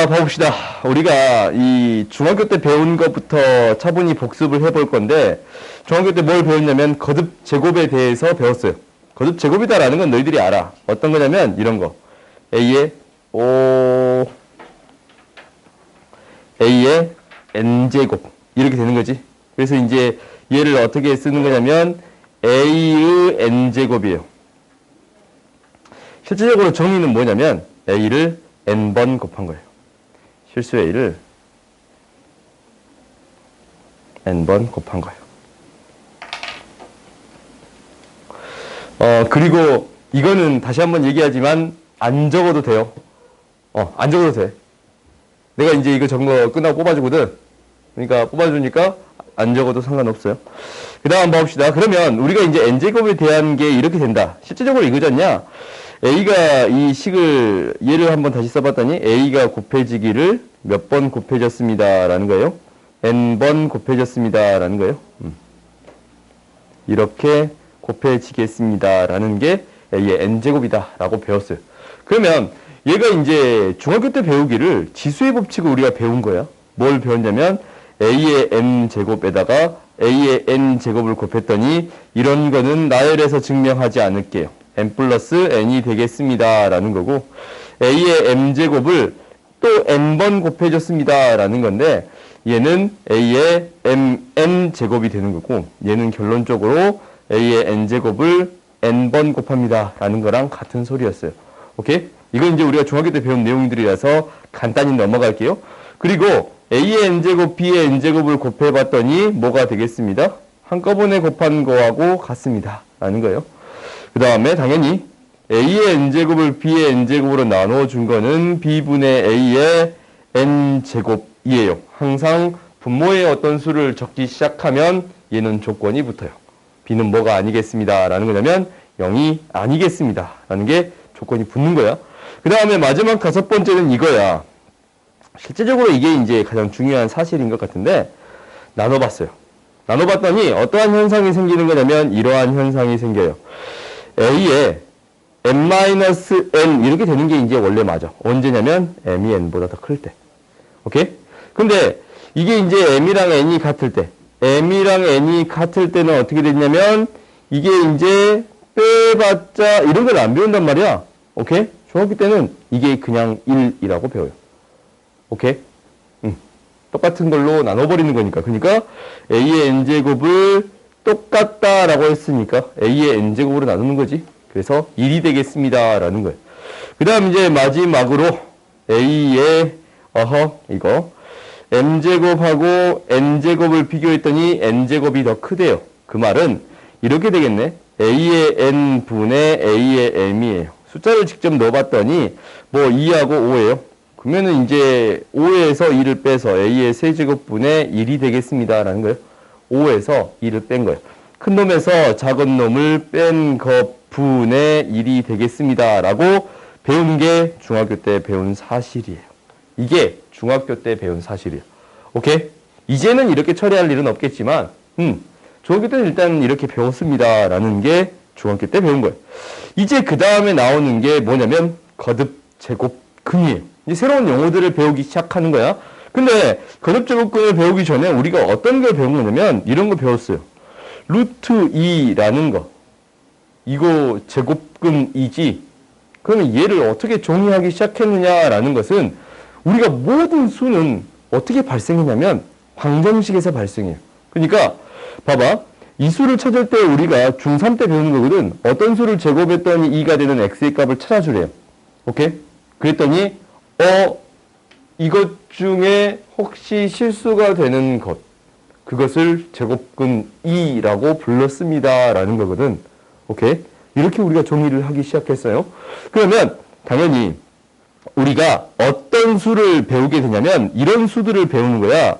자, 봐봅시다. 우리가 이 중학교 때 배운 것부터 차분히 복습을 해볼 건데, 중학교 때 뭘 배웠냐면 거듭 제곱에 대해서 배웠어요. 거듭 제곱이다라는 건 너희들이 알아. 어떤 거냐면 이런 거. A의 N제곱. 이렇게 되는 거지. 그래서 이제 얘를 어떻게 쓰는 거냐면 A의 N제곱이에요. 실제적으로 정의는 뭐냐면 A를 N번 곱한 거예요. 실수 A를 N번 곱한 거예요. 그리고 이거는 다시 한번 얘기하지만 안 적어도 돼요. 안 적어도 돼. 내가 이제 이거 적은 거 끝나고 뽑아주거든. 그러니까 뽑아주니까 안 적어도 상관없어요. 그 다음 한번 봅시다. 그러면 우리가 이제 N제곱에 대한 게 이렇게 된다. 실제적으로 이거잖냐? A가 이 식을 얘를 한번 다시 써봤더니 A가 곱해지기를 몇 번 곱해졌습니다 라는 거예요. N번 곱해졌습니다 라는 거예요. 이렇게 곱해지겠습니다 라는 게 A의 N제곱이다 라고 배웠어요. 그러면 얘가 이제 중학교 때 배우기를 지수의 법칙을 우리가 배운 거야. 뭘 배웠냐면 A의 N제곱에다가 A의 N제곱을 곱했더니 이런 거는 나열해서 증명하지 않을게요. n 플러스 n이 되겠습니다 라는 거고, A의 m제곱을 또 n번 곱해줬습니다 라는 건데, 얘는 A의 n제곱이 되는 거고, 얘는 결론적으로 A의 n제곱을 n번 곱합니다 라는 거랑 같은 소리였어요. 오케이? 이건 이제 우리가 중학교 때 배운 내용들이라서 간단히 넘어갈게요. 그리고 A의 n제곱, B의 n제곱을 곱해봤더니 뭐가 되겠습니다? 한꺼번에 곱한 거하고 같습니다 라는 거예요. 그 다음에 당연히 A의 n제곱을 B의 n제곱으로 나눠준 거는 B분의 A의 n제곱이에요. 항상 분모의 어떤 수를 적기 시작하면 얘는 조건이 붙어요. B는 뭐가 아니겠습니다 라는 거냐면 0이 아니겠습니다 라는 게 조건이 붙는 거야. 그 다음에 마지막 다섯 번째는 이거야. 실제적으로 이게 이제 가장 중요한 사실인 것 같은데, 나눠봤어요. 나눠봤더니 어떠한 현상이 생기는 거냐면 이러한 현상이 생겨요. A에 m-n 이렇게 되는 게 이제 원래 맞아. 언제냐면 m이 n보다 더 클 때. 오케이? 근데 이게 이제 m이랑 n이 같을 때, m이랑 n이 같을 때는 어떻게 되냐면 이게 이제 빼봤자 이런 걸 안 배운단 말이야. 오케이? 중학교 때는 이게 그냥 1이라고 배워요. 오케이? 똑같은 걸로 나눠버리는 거니까. 그러니까 A의 n제곱을 똑같다라고 했으니까 A의 n제곱으로 나누는 거지. 그래서 1이 되겠습니다 라는 거예요. 그 다음 이제 마지막으로 A의 이거 m제곱하고 n제곱을 비교했더니 n제곱이 더 크대요. 그 말은 이렇게 되겠네. A의 n분의 A의 m이에요. 숫자를 직접 넣어봤더니 뭐 2하고 5예요. 그러면은 이제 5에서 2를 빼서 A의 세제곱분의 1이 되겠습니다 라는 거예요. 5에서 2를 뺀 거예요. 큰 놈에서 작은 놈을 뺀 것분의 1이 되겠습니다 라고 배운 게 중학교 때 배운 사실이에요. 이게 중학교 때 배운 사실이에요. 오케이? 이제는 이렇게 처리할 일은 없겠지만 중학교 때는 일단 이렇게 배웠습니다 라는 게 중학교 때 배운 거예요. 이제 그 다음에 나오는 게 뭐냐면 거듭 제곱 근이에요. 이제 새로운 용어들을 배우기 시작하는 거야. 근데 거듭 제곱근을 배우기 전에 우리가 어떤 걸 배운 거냐면 이런 거 배웠어요. 루트 2라는 거. 이거 제곱근이지. 그러면 얘를 어떻게 정의하기 시작했느냐라는 것은 우리가 모든 수는 어떻게 발생했냐면 방정식에서 발생해요. 그러니까 봐봐. 이 수를 찾을 때 우리가 중3 때 배우는 거거든. 어떤 수를 제곱했더니 2가 되는 x의 값을 찾아주래요. 오케이? 그랬더니 이것 중에 혹시 실수가 되는 것, 그것을 제곱근 2라고 불렀습니다 라는 거거든. 오케이? 이렇게 우리가 정의를 하기 시작했어요. 그러면 당연히 우리가 어떤 수를 배우게 되냐면 이런 수들을 배우는 거야.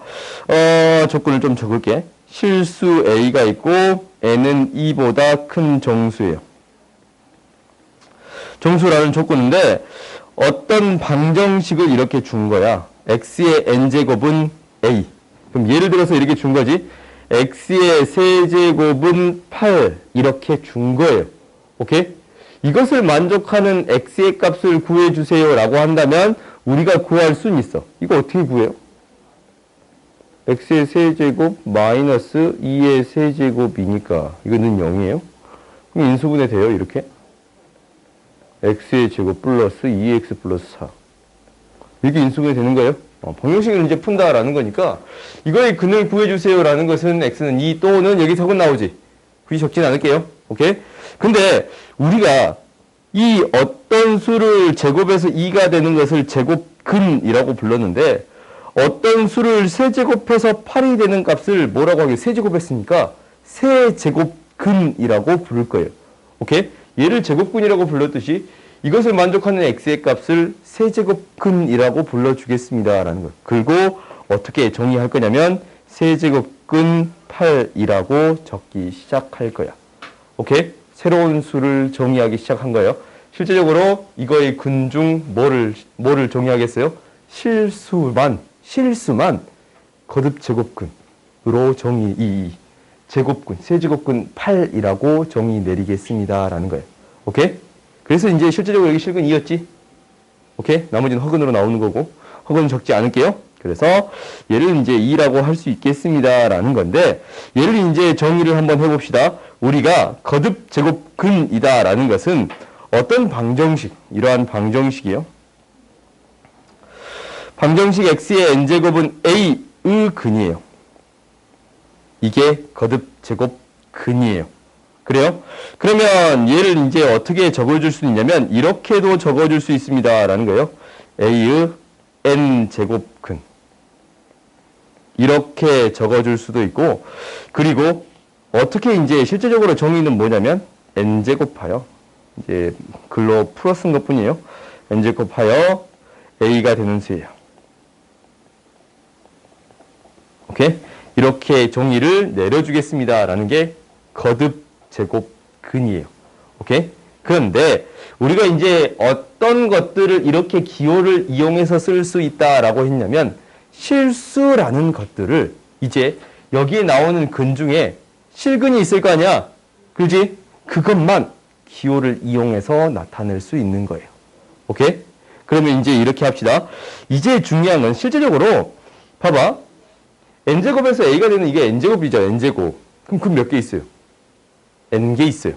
조건을 좀 적을게. 실수 A가 있고 N은 2보다 큰 정수예요. 정수라는 조건인데 어떤 방정식을 이렇게 준 거야. X의 N제곱은 A. 그럼 예를 들어서 이렇게 준 거지. X의 세제곱은 8. 이렇게 준 거예요. 오케이? 이것을 만족하는 X의 값을 구해주세요 라고 한다면 우리가 구할 수는 있어. 이거 어떻게 구해요? x의 세제곱 마이너스 2의 세제곱이니까 이거는 0이에요. 그럼 인수분해 돼요, 이렇게. x의 제곱 플러스 2x 플러스 4. 이렇게 인수분해 되는 거예요. 방정식을 이제 푼다라는 거니까 이거의 근을 구해주세요라는 것은 x는 2 또는 여기 적은 나오지. 굳이 적진 않을게요. 오케이? 근데 우리가 이 어떤 수를 제곱해서 2가 되는 것을 제곱근이라고 불렀는데 어떤 수를 세제곱해서 8이 되는 값을 뭐라고 하게 세제곱했으니까 세제곱근이라고 부를 거예요. 오케이? 얘를 제곱근이라고 불렀듯이 이것을 만족하는 x의 값을 세제곱근이라고 불러주겠습니다. 라는 거. 그리고 어떻게 정의할 거냐면 세제곱근 8이라고 적기 시작할 거야. 오케이? 새로운 수를 정의하기 시작한 거예요. 실제적으로 이거의 근 중 뭐를 정의하겠어요? 실수만 거듭 제곱근으로 제곱근, 세제곱근 8이라고 정의 내리겠습니다. 라는 거예요. 오케이? 그래서 이제 실제적으로 여기 실근 2였지? 오케이? 나머지는 허근으로 나오는 거고, 허근은 적지 않을게요. 그래서 얘를 이제 2라고 할 수 있겠습니다. 라는 건데, 얘를 이제 정의를 한번 해봅시다. 우리가 거듭 제곱근이다. 라는 것은 어떤 방정식, 이러한 방정식이요. 방정식 x의 n제곱은 a의 근이에요. 이게 거듭 제곱 근이에요. 그래요? 그러면 얘를 이제 어떻게 적어줄 수 있냐면 이렇게도 적어줄 수 있습니다. 라는 거예요. a의 n제곱 근. 이렇게 적어줄 수도 있고 그리고 어떻게 이제 실제적으로 정의는 뭐냐면 n제곱하여 이제 글로 풀어 쓴 것 뿐이에요. n제곱하여 a가 되는 수예요. 오케이? 이렇게 정의를 내려주겠습니다. 라는 게 거듭 제곱 근이에요. 오케이? 그런데 우리가 이제 어떤 것들을 이렇게 기호를 이용해서 쓸 수 있다라고 했냐면 실수라는 것들을 이제 여기에 나오는 근 중에 실근이 있을 거 아니야? 그지? 그것만 기호를 이용해서 나타낼 수 있는 거예요. 오케이? 그러면 이제 이렇게 합시다. 이제 중요한 건 실제적으로 봐봐. n제곱에서 a가 되는 이게 n제곱이죠. n제곱. 그럼 그 몇 개 있어요? n개 있어요.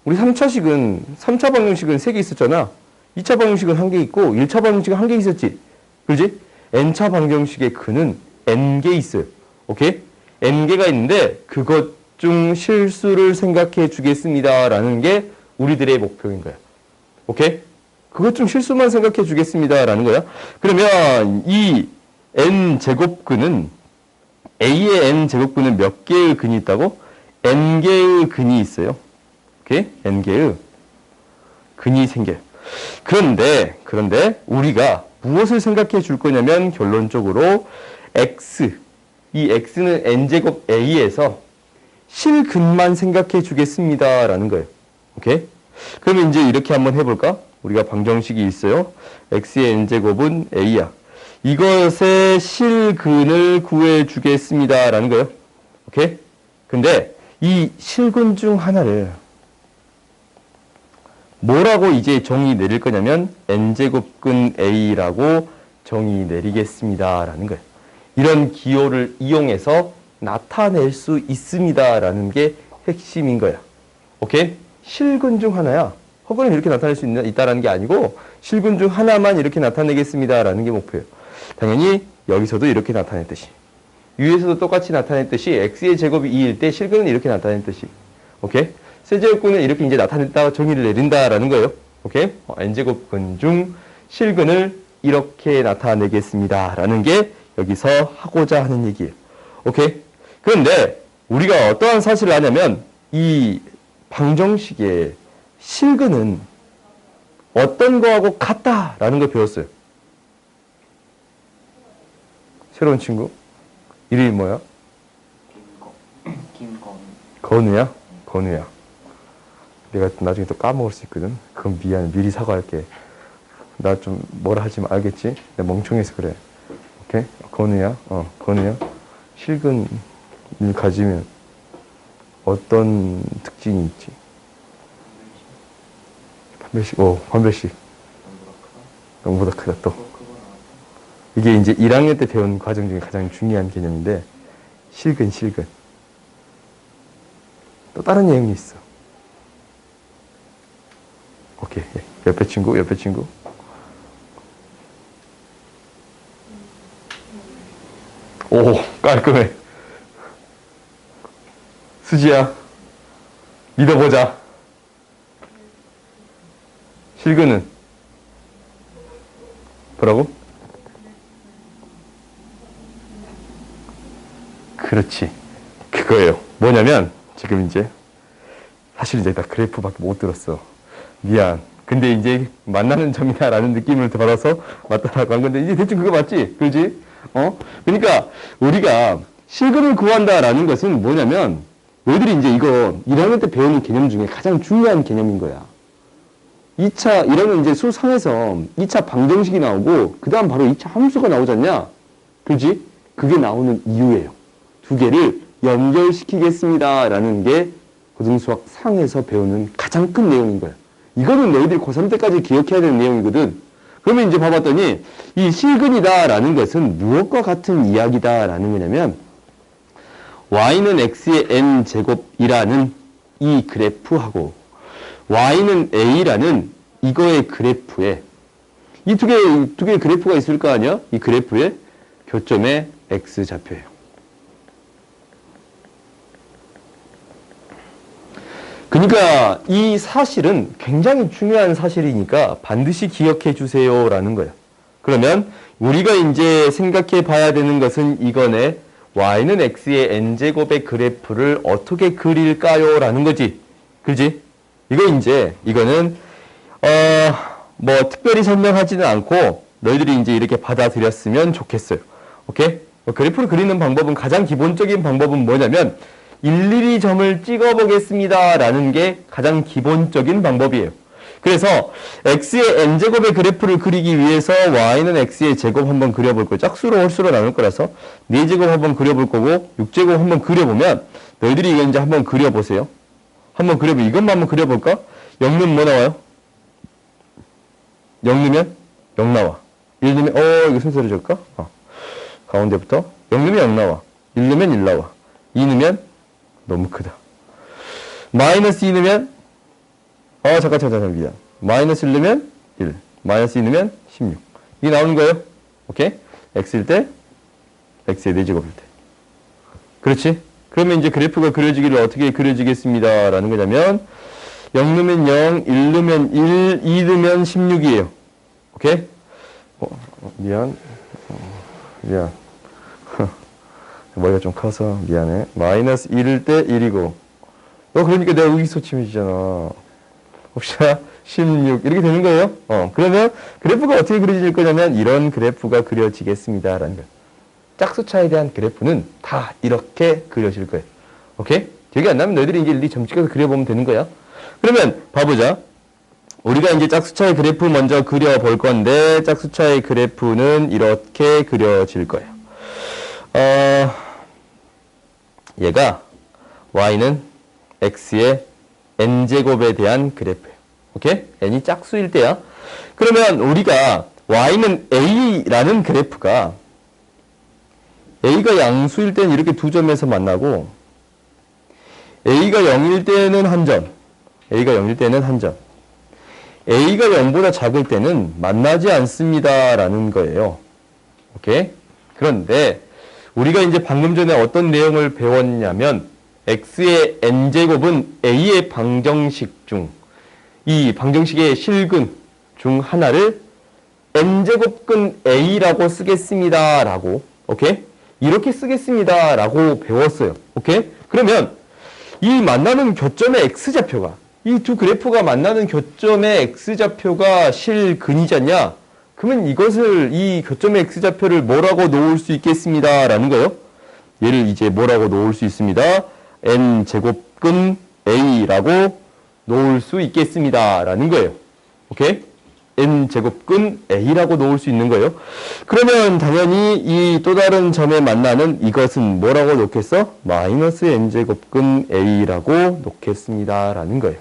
우리 3차 방정식은 3개 있었잖아. 2차 방정식은 1개 있고 1차 방정식은 1개 있었지. 그렇지? n차 방정식의 근은 n개 있어요. 오케이? n개가 있는데 그것 중 실수를 생각해 주겠습니다. 라는 게 우리들의 목표인 거야. 오케이? 그것 중 실수만 생각해 주겠습니다. 라는 거야. 그러면 이 n제곱근은 a의 n제곱근은 몇 개의 근이 있다고? n개의 근이 있어요. 오케이? n개의 근이 생겨요. 그런데 우리가 무엇을 생각해 줄 거냐면 결론적으로 이 x는 n제곱 a에서 실근만 생각해 주겠습니다. 라는 거예요. 오케이? 그러면 이제 이렇게 한번 해볼까? 우리가 방정식이 있어요. x의 n제곱은 a야. 이것의 실근을 구해 주겠습니다. 라는 거예요. 오케이? 근데 이 실근 중 하나를 뭐라고 이제 정의 내릴 거냐면 n제곱근 a라고 정의 내리겠습니다. 라는 거예요. 이런 기호를 이용해서 나타낼 수 있습니다. 라는 게 핵심인 거야. 오케이? 실근 중 하나야. 허근은 이렇게 나타낼 수 있다라는 게 아니고 실근 중 하나만 이렇게 나타내겠습니다. 라는 게 목표예요. 당연히 여기서도 이렇게 나타냈듯이 위에서도 똑같이 나타냈듯이 x의 제곱이 2일 때 실근은 이렇게 나타냈듯이 오케이? 세제곱근은 이렇게 이제 나타냈다가 정의를 내린다라는 거예요. 오케이? n제곱근 중 실근을 이렇게 나타내겠습니다. 라는 게 여기서 하고자 하는 얘기예요. 오케이? 그런데 우리가 어떠한 사실을 아냐면 이 방정식의 실근은 어떤 거하고 같다라는 걸 배웠어요. 새로운 친구? 이름이 뭐야? 김건우. 건우야? 건우야. 내가 나중에 또 까먹을 수 있거든. 그건 미안해. 미리 사과할게. 나 좀 뭐라 하지 마. 알겠지? 내가 멍청해서 그래. 오케이? 건우야. 건우야. 실근을 가지면 어떤 특징이 있지? 반별식. 반별식. 너무보다 크다 또. 이게 이제 1학년 때 배운 과정 중에 가장 중요한 개념인데 실근. 또 다른 내용이 있어. 오케이. 옆에 친구. 오, 깔끔해. 수지야, 믿어보자. 실근은? 뭐라고? 그렇지. 그거예요. 뭐냐면, 지금 이제, 사실 이제 나 그래프밖에 못 들었어. 미안. 근데 이제 만나는 점이다라는 느낌을 받아서 맞다라고 한 건데, 이제 대충 그거 맞지? 그렇지? 그러니까, 우리가 실근을 구한다라는 것은 뭐냐면, 너희들이 이제 이거 1학년 때 배우는 개념 중에 가장 중요한 개념인 거야. 2차, 이러면 이제 수상에서 2차 방정식이 나오고, 그 다음 바로 2차 함수가 나오지 않냐? 그지? 그게 나오는 이유예요. 두 개를 연결시키겠습니다. 라는 게 고등수학 상에서 배우는 가장 큰 내용인 거야. 이거는 너희들이 고3 때까지 기억해야 되는 내용이거든. 그러면 이제 봐봤더니, 이 실근이다. 라는 것은 무엇과 같은 이야기다. 라는 거냐면, y는 x의 n제곱이라는 이 그래프하고, y는 a라는 이거의 그래프에 이 두 개의 그래프가 있을 거 아니야? 이 그래프에 교점의 x좌표예요. 그러니까 이 사실은 굉장히 중요한 사실이니까 반드시 기억해 주세요 라는 거야. 그러면 우리가 이제 생각해 봐야 되는 것은 이거네. y는 x의 n제곱의 그래프를 어떻게 그릴까요? 라는 거지. 그지? 이거는, 뭐, 특별히 설명하지는 않고, 너희들이 이제 이렇게 받아들였으면 좋겠어요. 오케이? 그래프를 그리는 방법은, 가장 기본적인 방법은 뭐냐면, 일일이 점을 찍어보겠습니다. 라는 게 가장 기본적인 방법이에요. 그래서, x의 n제곱의 그래프를 그리기 위해서, y는 x의 제곱 한번 그려볼 거예요. 짝수로 홀수로 나눌 거라서, 4제곱 한번 그려볼 거고, 6제곱 한번 그려보면, 너희들이 이거 이제 한번 그려보세요. 한번 그려보면 이것만 한번 그려볼까? 0는 뭐 나와요? 0 넣으면 0 나와. 1 넣으면 이거 순서를 줄까? 가운데부터 0 넣으면 0 나와. 1 넣으면 1 나와. 2 넣으면 너무 크다. 마이너스 2 넣으면 잠깐 미안. 마이너스 1 넣으면 1. 마이너스 2 넣으면 16. 이게 나오는 거예요. 오케이? x일 때 x의 4제곱일 때. 그렇지? 그러면 이제 그래프가 그려지기를 어떻게 그려지겠습니다. 라는 거냐면 0 넣으면 0, 1 넣으면 1, 2 넣으면 16이에요. 오케이? 미안. 머리가 좀 커서 미안해. 마이너스 1일 때 1이고. 그러니까 내가 의기소침해지잖아. 혹시나 16 이렇게 되는 거예요. 그러면 그래프가 어떻게 그려질 거냐면 이런 그래프가 그려지겠습니다. 라는 거예요. 짝수차에 대한 그래프는 다 이렇게 그려질 거예요. 오케이? 기억이 안 나면 너희들이 이제 일일이 점 찍어서 그려보면 되는 거야. 그러면 봐보자. 우리가 이제 짝수차의 그래프 먼저 그려볼 건데 짝수차의 그래프는 이렇게 그려질 거예요. 얘가 y는 x의 n제곱에 대한 그래프예요. 오케이? n이 짝수일 때야. 그러면 우리가 y는 a라는 그래프가 a가 양수일 때는 이렇게 두 점에서 만나고 a가 0일 때는 한 점, a가 0일 때는 한 점, a가 0보다 작을 때는 만나지 않습니다. 라는 거예요. 오케이? 그런데 우리가 이제 방금 전에 어떤 내용을 배웠냐면 x의 n제곱은 a의 방정식 중 이 방정식의 실근 중 하나를 n제곱근 a라고 쓰겠습니다. 라고 오케이? 이렇게 쓰겠습니다. 라고 배웠어요. 오케이? 그러면 이 만나는 교점의 x좌표가 이 두 그래프가 만나는 교점의 x좌표가 실근이잖냐? 그러면 이것을 이 교점의 x좌표를 뭐라고 놓을 수 있겠습니다. 라는 거예요. 얘를 이제 뭐라고 놓을 수 있습니다. n제곱근 a라고 놓을 수 있겠습니다. 라는 거예요. 오케이? n제곱근 a라고 놓을 수 있는 거예요. 그러면 당연히 이 또 다른 점에 만나는 이것은 뭐라고 놓겠어? 마이너스 n제곱근 a라고 놓겠습니다. 라는 거예요.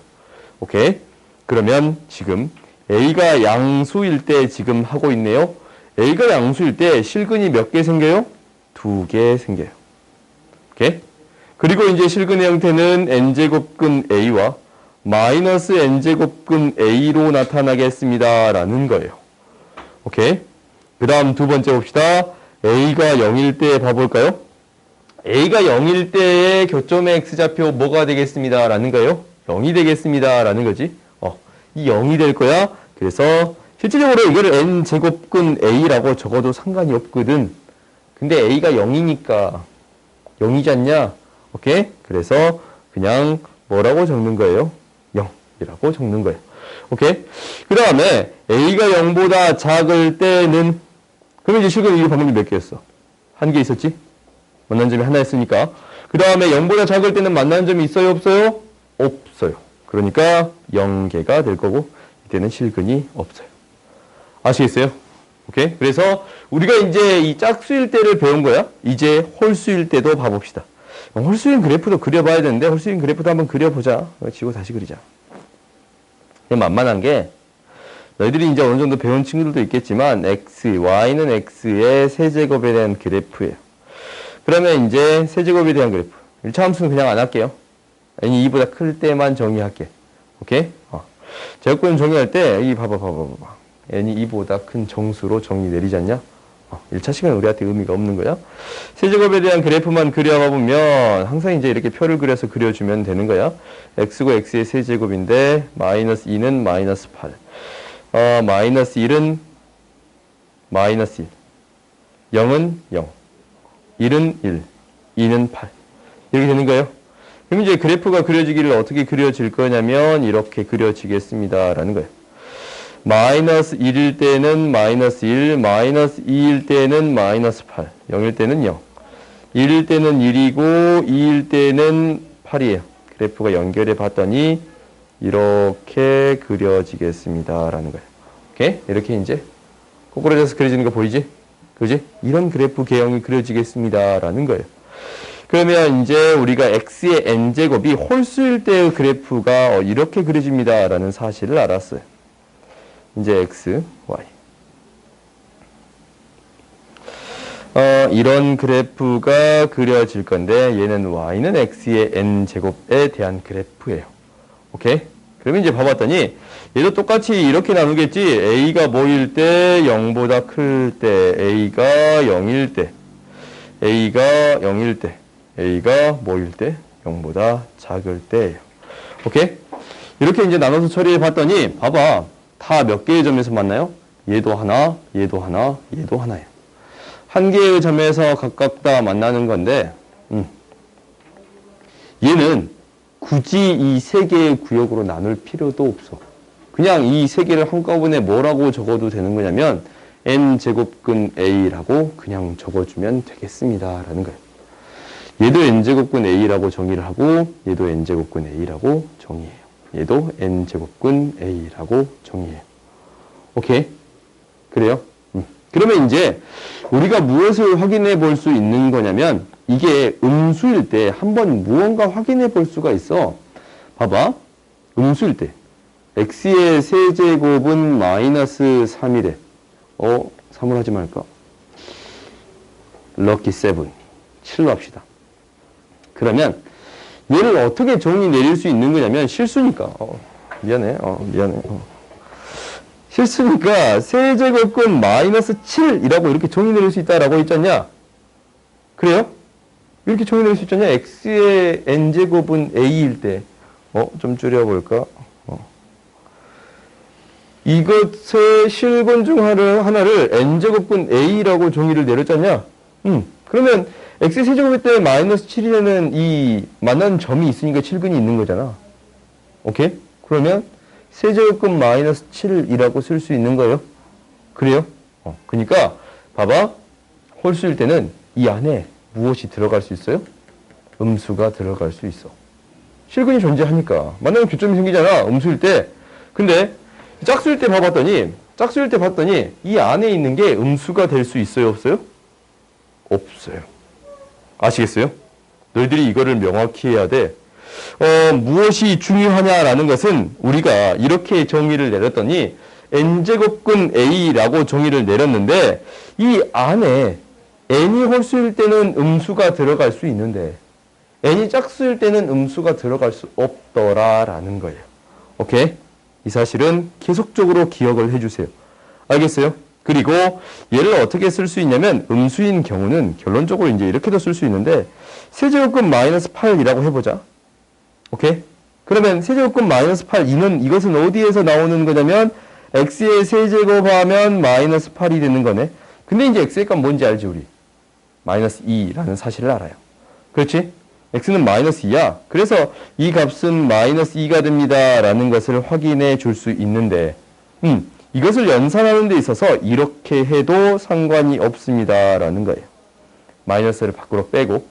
오케이? 그러면 지금 A가 양수일 때 지금 하고 있네요. A가 양수일 때 실근이 몇 개 생겨요? 2개 생겨요. 오케이? 그리고 이제 실근의 형태는 n제곱근 A와 마이너스 n제곱근 A로 나타나겠습니다. 라는 거예요. 오케이? 그 다음 두 번째 봅시다. A가 0일 때 봐볼까요? A가 0일 때의 교점의 X좌표 뭐가 되겠습니다. 라는 거예요. 0이 되겠습니다. 라는 거지. 이 0이 될 거야. 그래서 실질적으로 이거를 n제곱근 A라고 적어도 상관이 없거든. 근데 A가 0이니까 0이지 않냐? 오케이? 그래서 그냥 뭐라고 적는 거예요? 0이라고 적는 거예요. 오케이? 그 다음에 A가 0보다 작을 때는 그러면 이제 실근 이거 방금 몇 개였어? 한 개 있었지? 만난 점이 하나 있으니까. 그 다음에 0보다 작을 때는 만나는 점이 있어요? 없어요? 없어요. 그러니까 0개가 될 거고 이때는 실근이 없어요. 아시겠어요? 오케이? 그래서 우리가 이제 이 짝수일 때를 배운 거야. 이제 홀수일 때도 봐봅시다. 홀수인 그래프도 그려봐야 되는데 홀수인 그래프도 한번 그려보자. 지고 다시 그리자. 만만한 게 너희들이 이제 어느 정도 배운 친구들도 있겠지만 y는 x의 세제곱에 대한 그래프예요. 그러면 이제 세제곱에 대한 그래프 1차 함수는 그냥 안 할게요. n이 2보다 클 때만 정의할게. 오케이? 제곱근 정의할 때 이 봐봐. n이 2보다 큰 정수로 정의 내리지 않냐? 1차 시간은 우리한테 의미가 없는 거야. 세제곱에 대한 그래프만 그려봐 보면 항상 이제 이렇게 표를 그려서 그려주면 되는 거야. x고 x의 세제곱인데 마이너스 2는 마이너스 8. 마이너스 1은 마이너스 1. 0은 0. 1은 1. 2는 8. 이렇게 되는 거예요. 그럼 이제 그래프가 그려지기를 어떻게 그려질 거냐면 이렇게 그려지겠습니다. 라는 거예요. 마이너스 1일 때는 마이너스 1, 마이너스 2일 때는 마이너스 8, 0일 때는 0. 1일 때는 1이고 2일 때는 8이에요. 그래프가 연결해 봤더니 이렇게 그려지겠습니다. 라는 거예요. 오케이? 이렇게 이제 꼬꾸라져서 그려지는 거 보이지? 그지? 이런 그래프 개형이 그려지겠습니다. 라는 거예요. 그러면 이제 우리가 x의 n제곱이 홀수일 때의 그래프가 이렇게 그려집니다. 라는 사실을 알았어요. 이제 x, y. 이런 그래프가 그려질 건데 얘는 y는 x의 n제곱에 대한 그래프예요. 오케이? 그러면 이제 봐봤더니 얘도 똑같이 이렇게 나누겠지. a가 뭐일 때 0보다 클 때, a가 0일 때, a가 0일 때, a가 뭐일 때 0보다 작을 때예요. 오케이? 이렇게 이제 나눠서 처리해 봤더니 봐봐. 다 몇 개의 점에서 만나요? 얘도 하나, 얘도 하나, 얘도 하나예요. 한 개의 점에서 각각 다 만나는 건데 얘는 굳이 이 세 개의 구역으로 나눌 필요도 없어. 그냥 이 세 개를 한꺼번에 뭐라고 적어도 되는 거냐면 n제곱근 a라고 그냥 적어주면 되겠습니다. 라는 거예요. 얘도 n제곱근 a라고 정의를 하고 얘도 n제곱근 a라고 정의해요. 얘도 n제곱근 a라고 정의해요. 오케이? 그래요? 그러면 이제 우리가 무엇을 확인해 볼 수 있는 거냐면 이게 음수일 때 한번 무언가 확인해 볼 수가 있어. 봐봐. 음수일 때 x의 세제곱은 마이너스 3이래. 3을 하지 말까? 럭키 7. 7로 합시다. 그러면 얘를 어떻게 정의 내릴 수 있는 거냐면 실수니까. 미안해. 실수니까 세제곱근 마이너스 7이라고 이렇게 정의 내릴 수 있다라고 했잖냐? 그래요? 이렇게 정의 내릴 수 있잖냐? x의 n제곱은 a일 때. 좀 줄여볼까? 이것의 실근 중 하나를 n제곱근 a라고 정의를 내렸잖냐? 그러면 x 세제곱일 때 마이너스 7이라는 이 만나는 점이 있으니까 실근이 있는 거잖아. 오케이? 그러면 세제곱근 마이너스 7이라고 쓸 수 있는 거예요. 그래요? 그러니까 봐봐. 홀수일 때는 이 안에 무엇이 들어갈 수 있어요? 음수가 들어갈 수 있어. 실근이 존재하니까. 만나면 교점이 생기잖아. 음수일 때. 근데 짝수일 때 봤더니 이 안에 있는 게 음수가 될 수 있어요? 없어요? 없어요. 아시겠어요? 너희들이 이거를 명확히 해야 돼. 무엇이 중요하냐라는 것은 우리가 이렇게 정의를 내렸더니 n제곱근 a라고 정의를 내렸는데 이 안에 n이 홀수일 때는 음수가 들어갈 수 있는데 n이 짝수일 때는 음수가 들어갈 수 없더라라는 거예요. 오케이? 이 사실은 계속적으로 기억을 해주세요. 알겠어요? 그리고 얘를 어떻게 쓸 수 있냐면 음수인 경우는 결론적으로 이제 이렇게도 쓸 수 있는데 세제곱근 마이너스 8이라고 해보자. 오케이? 그러면 세제곱근 마이너스 8 이것은 어디에서 나오는 거냐면 x의 세제곱하면 마이너스 8이 되는 거네. 근데 이제 x의 값 뭔지 알지 우리? 마이너스 2라는 사실을 알아요. 그렇지? x는 마이너스 2야. 그래서 이 값은 마이너스 2가 됩니다. 라는 것을 확인해 줄 수 있는데 이것을 연산하는 데 있어서 이렇게 해도 상관이 없습니다. 라는 거예요. 마이너스를 밖으로 빼고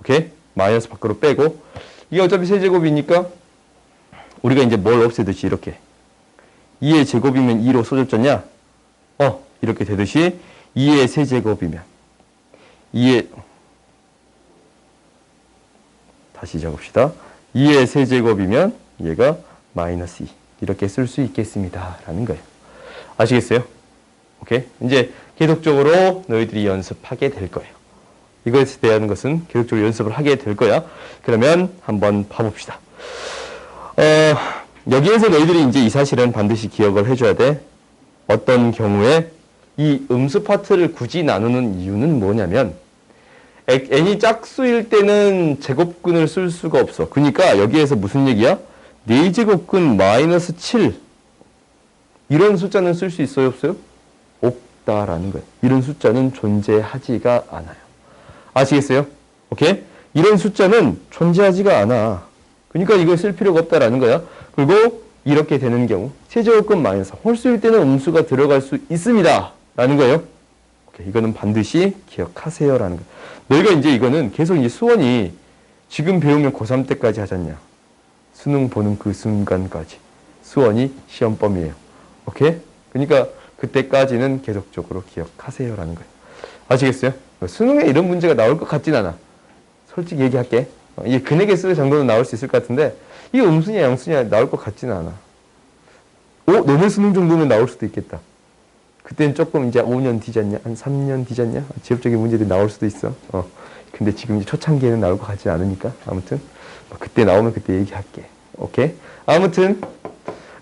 오케이? 마이너스 밖으로 빼고 이게 어차피 세제곱이니까 우리가 이제 뭘 없애듯이 이렇게 2의 제곱이면 2로 써줬잖냐? 이렇게 되듯이 2의 세제곱이면 2의 다시 적읍시다. 2의 세제곱이면 얘가 마이너스 2 이렇게 쓸 수 있겠습니다. 라는 거예요. 아시겠어요? 오케이? 이제 계속적으로 너희들이 연습하게 될 거예요. 이것에 대한 것은 계속적으로 연습을 하게 될 거야. 그러면 한번 봐봅시다. 여기에서 너희들이 이제 이 사실은 반드시 기억을 해줘야 돼. 어떤 경우에 이 음수 파트를 굳이 나누는 이유는 뭐냐면 n이 짝수일 때는 제곱근을 쓸 수가 없어. 그러니까 여기에서 무슨 얘기야? 4제곱근 마이너스 7 이런 숫자는 쓸 수 있어요? 없어요? 없다라는 거예요. 이런 숫자는 존재하지가 않아요. 아시겠어요? 오케이? 이런 숫자는 존재하지가 않아. 그러니까 이걸 쓸 필요가 없다라는 거야. 그리고 이렇게 되는 경우 세제곱근 마이너스 홀수일 때는 음수가 들어갈 수 있습니다. 라는 거예요. 오케이. 이거는 반드시 기억하세요. 라는 거예요. 너희가 이제 이거는 계속 이제 수원이 지금 배우면 고3 때까지 하잖냐. 수능 보는 그 순간까지. 수원이 시험범위예요. 오케이? 그러니까 그때까지는 계속적으로 기억하세요. 라는 거예요. 아시겠어요? 수능에 이런 문제가 나올 것 같진 않아. 솔직히 얘기할게. 이게 근액에 쓸 정도는 나올 수 있을 것 같은데 이게 음수냐 양수냐 나올 것 같지는 않아. 너네 수능 정도면 나올 수도 있겠다. 그때는 조금 이제 5년 뒤졌냐? 한 3년 뒤졌냐? 지역적인 문제들이 나올 수도 있어. 근데 지금 이제 초창기에는 나올 것 같지 않으니까. 아무튼 그때 나오면 그때 얘기할게. 오케이? 아무튼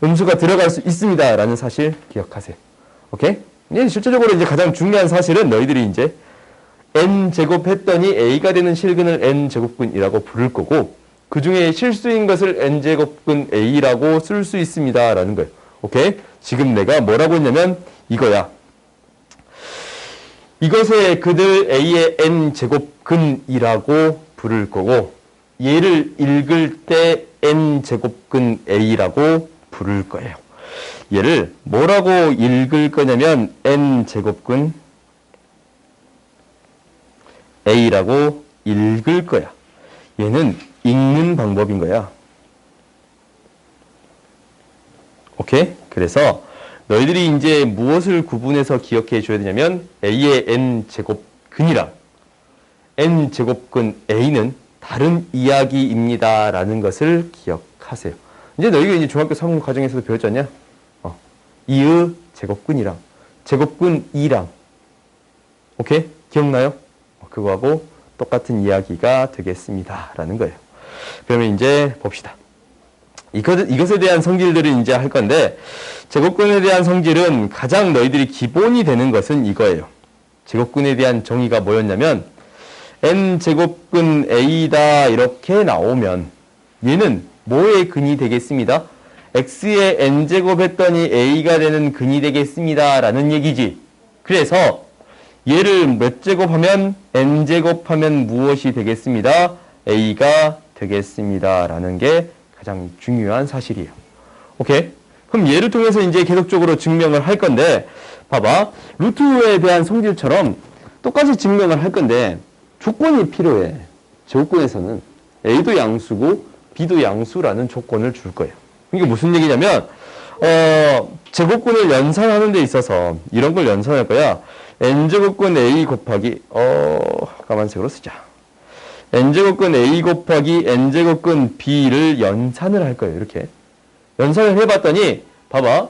음수가 들어갈 수 있습니다. 라는 사실 기억하세요. 오케이? 이제 실제적으로 이제 가장 중요한 사실은 너희들이 이제 n제곱 했더니 a가 되는 실근을 n제곱근이라고 부를 거고 그 중에 실수인 것을 n제곱근 a라고 쓸 수 있습니다. 라는 거예요. 오케이? 지금 내가 뭐라고 했냐면 이거야. 이것의 그들 a의 n제곱근이라고 부를 거고 얘를 읽을 때 n제곱근 a라고 부를 거예요. 얘를 뭐라고 읽을 거냐면 n제곱근 a라고 읽을 거야. 얘는 읽는 방법인 거야. 오케이? 그래서 너희들이 이제 무엇을 구분해서 기억해 줘야 되냐면 a의 n제곱근이랑 n제곱근 a는 다른 이야기입니다. 라는 것을 기억하세요. 이제 너희가 이제 중학교 3국 과정에서도 배웠잖냐? 이의 제곱근이랑 제곱근 2랑 오케이? 기억나요? 그거하고 똑같은 이야기가 되겠습니다. 라는 거예요. 그러면 이제 봅시다. 이것에 대한 성질들을 이제 할 건데 제곱근에 대한 성질은 가장 너희들이 기본이 되는 것은 이거예요. 제곱근에 대한 정의가 뭐였냐면 n제곱근 a다 이렇게 나오면 얘는 뭐의 근이 되겠습니다? x의 n제곱 했더니 a가 되는 근이 되겠습니다. 라는 얘기지. 그래서 얘를 몇 제곱하면 n제곱하면 무엇이 되겠습니다? a가 되겠습니다. 라는 게 가장 중요한 사실이에요. 오케이? 그럼 얘를 통해서 이제 계속적으로 증명을 할 건데 봐봐. 루트에 대한 성질처럼 똑같이 증명을 할 건데 조건이 필요해. 제곱근에서는 a도 양수고 b도 양수라는 조건을 줄 거예요. 이게 무슨 얘기냐면 제곱근을 연산하는 데 있어서 이런 걸 연산할 거야. n제곱근 a 곱하기 까만색으로 쓰자. n제곱근 a 곱하기 n제곱근 b를 연산을 할 거예요. 이렇게 연산을 해봤더니 봐봐.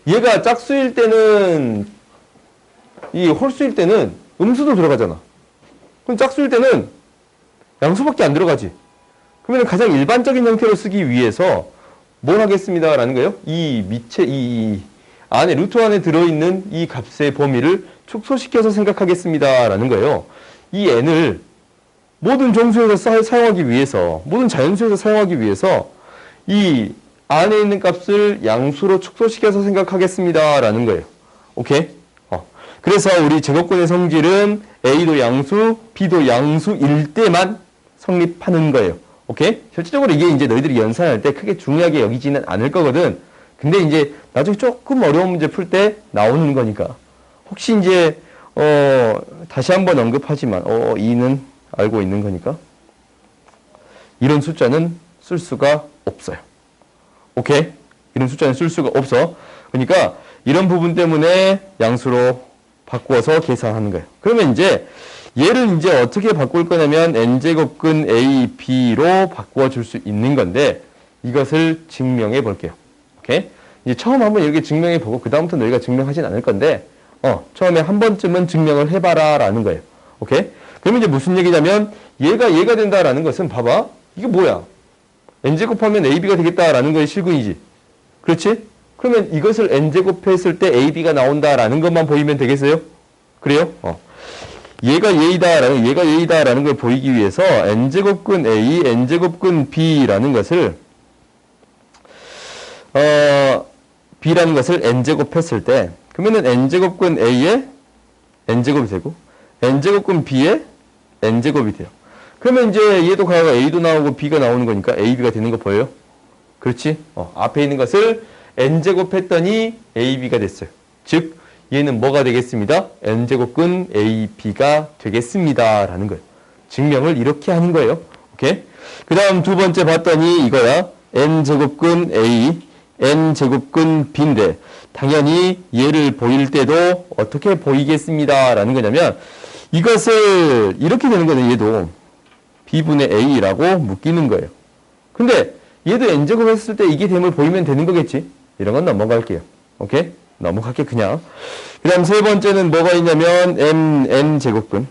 얘가 짝수일 때는, 이 홀수일 때는 음수도 들어가잖아. 그럼 짝수일 때는 양수밖에 안 들어가지. 그러면 가장 일반적인 형태로 쓰기 위해서 뭘 하겠습니다 라는 거예요. 이 밑에 이 안에 루트 안에 들어있는 이 값의 범위를 축소시켜서 생각하겠습니다 라는 거예요. 이 n을 모든 정수에서 사용하기 위해서, 모든 자연수에서 사용하기 위해서 이 안에 있는 값을 양수로 축소시켜서 생각하겠습니다 라는 거예요. 오케이? 그래서 우리 제곱근의 성질은 A도 양수, B도 양수일 때만 성립하는 거예요. 오케이? 실질적으로 이게 이제 너희들이 연산할 때 크게 중요하게 여기지는 않을 거거든. 근데 이제 나중에 조금 어려운 문제 풀 때 나오는 거니까. 혹시 이제, 다시 한번 언급하지만, 2는 알고 있는 거니까. 이런 숫자는 쓸 수가 없어요. 오케이? 이런 숫자는 쓸 수가 없어. 그러니까 이런 부분 때문에 양수로 바꾸어서 계산하는 거예요. 그러면 이제 얘를 이제 어떻게 바꿀 거냐면 n제곱근 a, b로 바꾸어 줄 수 있는 건데 이것을 증명해 볼게요. 오케이? 이제 처음 한번 이렇게 증명해 보고 그 다음부터 너희가 증명하진 않을 건데 처음에 한 번쯤은 증명을 해봐라 라는 거예요. 오케이? 그러면 이제 무슨 얘기냐면 얘가 된다라는 것은 봐봐. 이게 뭐야? n제곱하면 ab가 되겠다라는 거의 실근이지. 그렇지? 그러면 이것을 n제곱했을 때 ab가 나온다라는 것만 보이면 되겠어요? 그래요? 얘가 얘다라는 걸 보이기 위해서 n제곱근 a, n제곱근 b라는 것을 b라는 것을 n제곱했을 때 그러면은 n제곱근 a에 n제곱이 되고 n제곱근 b에 n제곱이 돼요. 그러면 이제 얘도 가가 a도 나오고 b가 나오는 거니까 ab가 되는 거 보여요? 그렇지? 앞에 있는 것을 n제곱했더니 ab가 됐어요. 즉 얘는 뭐가 되겠습니다? n제곱근 ab가 되겠습니다 라는 거예요. 증명을 이렇게 하는 거예요. 오케이? 그 다음 두 번째 봤더니 이거야. n제곱근 a, n제곱근 b인데 당연히 얘를 보일 때도 어떻게 보이겠습니다 라는 거냐면 이것을 이렇게 되는 거는 얘도 b분의 a라고 묶이는 거예요. 근데 얘도 n제곱 했을 때 이게 됨을 보이면 되는 거겠지? 이런 건 넘어갈게요. 오케이? 넘어갈게 그냥. 그 다음 세 번째는 뭐가 있냐면 n제곱근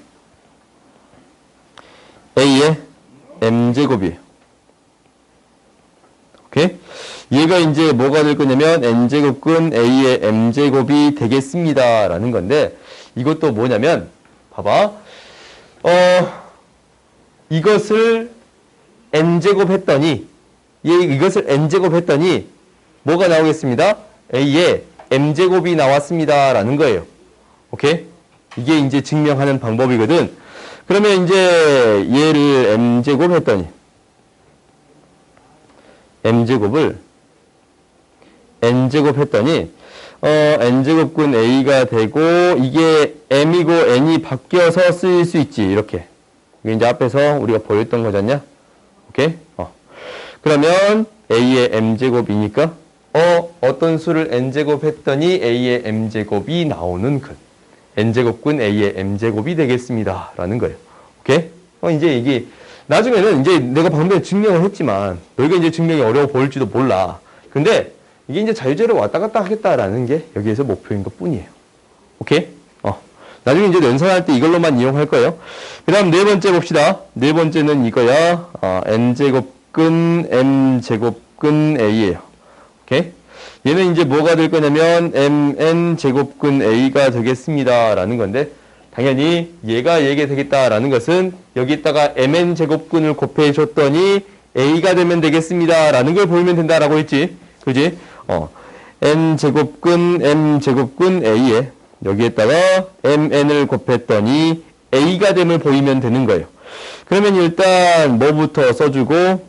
a의 m제곱이에요. 오케이? 얘가 이제 뭐가 될 거냐면 n제곱근 a의 m제곱이 되겠습니다 라는 건데 이것도 뭐냐면 봐봐. 이것을 n제곱 했더니 이것을 n제곱 했더니 뭐가 나오겠습니다? a의 m제곱이 나왔습니다 라는 거예요. 오케이? 이게 이제 증명하는 방법이거든. 그러면 이제 얘를 m제곱 했더니 m제곱을 n제곱 했더니 n제곱근 a가 되고 이게 m이고 n이 바뀌어서 쓰일 수 있지. 이렇게. 이게 이제 앞에서 우리가 보였던 거잖냐? 오케이? 그러면 a의 m제곱이니까 어떤 수를 n제곱 했더니 a의 m제곱이 나오는 근. n제곱근 a의 m제곱이 되겠습니다. 라는 거예요. 오케이? 이제 이게 나중에는 이제 내가 방금 전에 증명을 했지만 너희가 이제 증명이 어려워 보일지도 몰라. 근데 이게 이제 자유제로 왔다 갔다 하겠다라는 게 여기에서 목표인 것 뿐이에요. 오케이? 나중에 이제 연산할 때 이걸로만 이용할 거예요. 그 다음 네 번째 봅시다. 네 번째는 이거야. n제곱근 m제곱근 a예요. 오케이? 얘는 이제 뭐가 될 거냐면 mn제곱근 a가 되겠습니다 라는 건데 당연히 얘가 되겠다라는 것은 여기다가 mn제곱근을 곱해 줬더니 a가 되면 되겠습니다 라는 걸 보이면 된다라고 했지. 그지? n제곱근 m제곱근 a에 여기에다가 mn을 곱했더니 a가 됨을 보이면 되는 거예요. 그러면 일단 뭐부터 써주고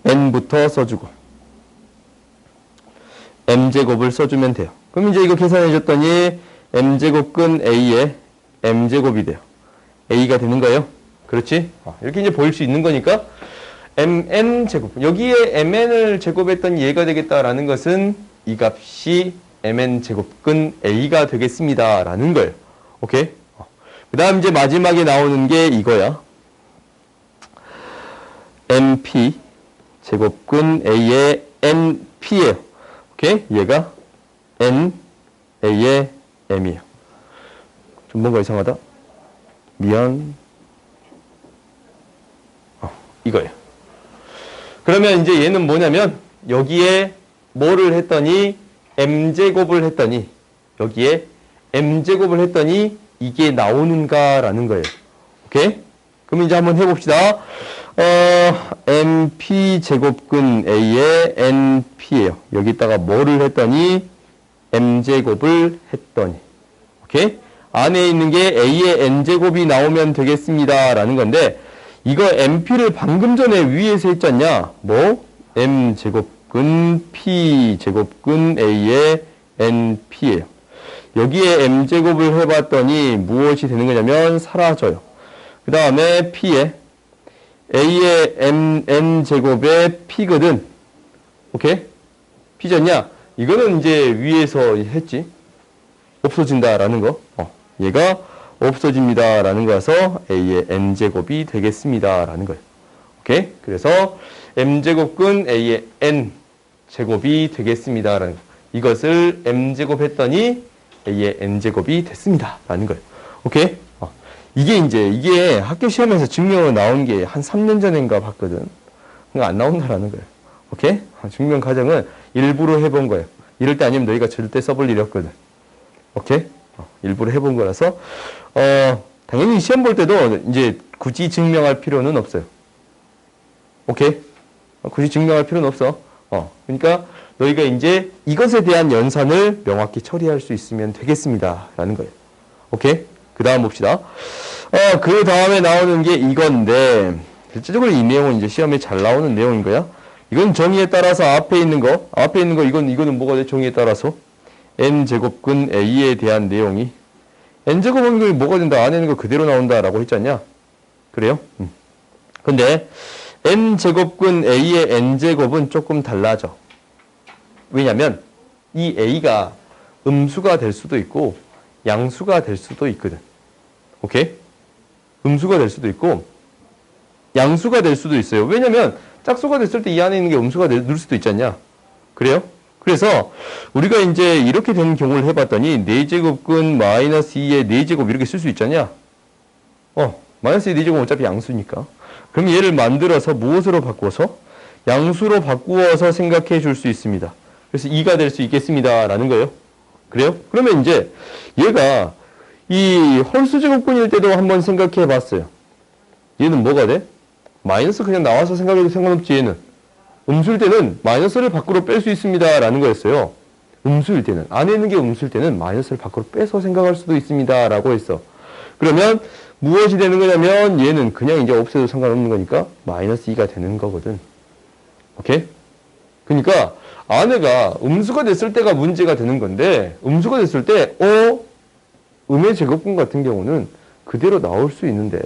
n부터 써주고 m제곱을 써주면 돼요. 그럼 이제 이거 계산해 줬더니 m제곱근 a에 m제곱이 돼요. a가 되는 거예요. 그렇지? 이렇게 이제 보일 수 있는 거니까 mn제곱 여기에 mn을 제곱했더니 얘가 되겠다라는 것은 이 값이 mn제곱근 a가 되겠습니다 라는 거예요. 오케이? 그 다음 이제 마지막에 나오는 게 이거야. mp 제곱근 a의 np예요. 오케이? 얘가 n, a의 m이에요. 좀 뭔가 이상하다? 미안. 이거예요. 그러면 이제 얘는 뭐냐면 여기에 뭐를 했더니 m제곱을 했더니 여기에 m제곱을 했더니 이게 나오는가라는 거예요. 오케이? 그럼 이제 한번 해봅시다. mp제곱근 a의 np예요. 여기다가 뭐를 했더니 m제곱을 했더니 오케이? 안에 있는 게 a의 n제곱이 나오면 되겠습니다 라는 건데 이거 mp를 방금 전에 위에서 했잖냐? 뭐? m제곱근 p제곱근 a의 np예요. 여기에 m제곱을 해봤더니 무엇이 되는 거냐면 사라져요. 그 다음에 p에 a의 n제곱의 p거든. 오케이? p잖냐? 이거는 이제 위에서 했지. 없어진다라는 거. 얘가 없어집니다라는 거라서 a의 n제곱이 되겠습니다라는 거예요. 오케이? 그래서 m제곱근 a의 n제곱이 되겠습니다라는 거. 이것을 m제곱 했더니 a의 n제곱이 됐습니다라는 거예요. 오케이? 이게 학교 시험에서 증명으로 나온 게 한 3년 전인가 봤거든. 그러니까 안 나온다라는 거예요. 오케이? 증명 과정은 일부러 해본 거예요. 이럴 때 아니면 너희가 절대 써볼 일이 없거든. 오케이? 일부러 해본 거라서, 당연히 시험 볼 때도 이제 굳이 증명할 필요는 없어요. 오케이? 굳이 증명할 필요는 없어. 그러니까 너희가 이제 이것에 대한 연산을 명확히 처리할 수 있으면 되겠습니다. 라는 거예요. 오케이? 그 다음 봅시다. 그 다음에 나오는 게 이건데, 실제적으로 이 내용은 이제 시험에 잘 나오는 내용인 거야. 이건 정의에 따라서 앞에 있는 거, 이거는 뭐가 돼? 정의에 따라서. n제곱근 a에 대한 내용이. n제곱은 뭐가 된다? 안에 있는 거 그대로 나온다라고 했지 않냐? 그래요? 근데, n제곱근 a의 n제곱은 조금 달라져. 왜냐면, 이 a가 음수가 될 수도 있고, 양수가 될 수도 있거든. 오케이? 음수가 될 수도 있고 양수가 될 수도 있어요. 왜냐면 짝수가 됐을 때 이 안에 있는 게 음수가 될 수도 있잖냐. 그래요? 그래서 우리가 이제 이렇게 된 경우를 해봤더니 4제곱근 마이너스 2의 4제곱 이렇게 쓸 수 있잖냐. 마이너스 2 4제곱은 어차피 양수니까. 그럼 얘를 만들어서 무엇으로 바꿔서? 양수로 바꾸어서 생각해 줄 수 있습니다. 그래서 2가 될 수 있겠습니다. 라는 거예요. 그래요? 그러면 이제 얘가 이 홀수제곱근일 때도 한번 생각해 봤어요. 얘는 뭐가 돼? 마이너스 그냥 나와서 생각해도 상관없지 얘는. 음수일 때는 마이너스를 밖으로 뺄 수 있습니다. 라는 거였어요. 음수일 때는. 안에 있는 게 음수일 때는 마이너스를 밖으로 빼서 생각할 수도 있습니다. 라고 했어. 그러면 무엇이 되는 거냐면 얘는 그냥 이제 없애도 상관없는 거니까 마이너스 2가 되는 거거든. 오케이? 그러니까 안에가 음수가 됐을 때가 문제가 되는 건데 음수가 됐을 때 음의 제곱근 같은 경우는 그대로 나올 수 있는데